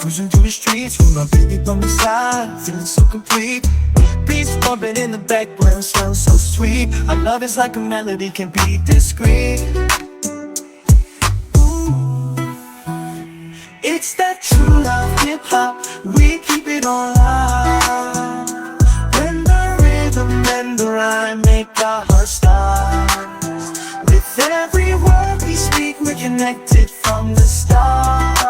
Cruising through the streets with my baby by my side, feeling so complete. Beats bumping in the background, sound so sweet. Our love is like a melody, can be discreet. It's that true love hip-hop, we keep it on live. When the rhythm and the rhyme make our hearts start. With every word we speak, we're connected from the start.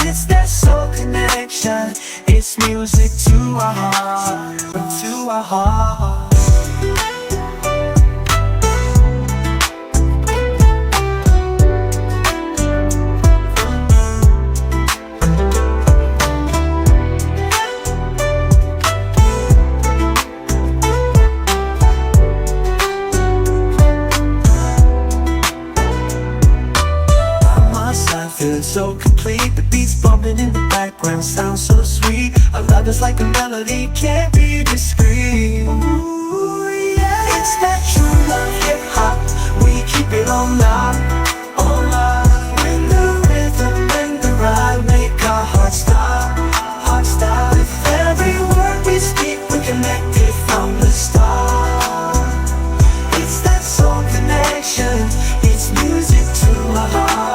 It's that soul connection, it's music to our heart, to our heart. Feeling so complete, the beats bumping in the background sound so sweet. Our love is like a melody, can't be discreet. Ooh, yeah. It's that true love hip-hop, we keep it on lock, on lock. When the rhythm and the rhyme make our hearts stop, hearts stop. With every word we speak, we're connected from the start. It's that soul connection, it's music to our heart.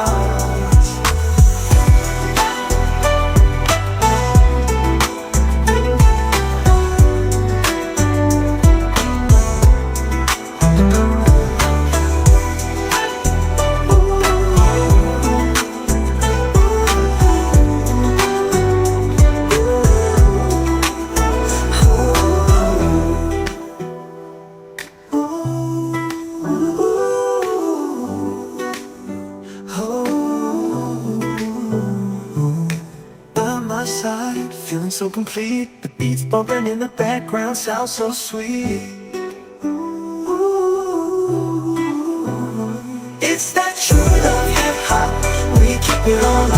Side, feeling so complete. The beats bumping in the background sound so sweet. Ooh, it's that true love hip hop, we keep it on.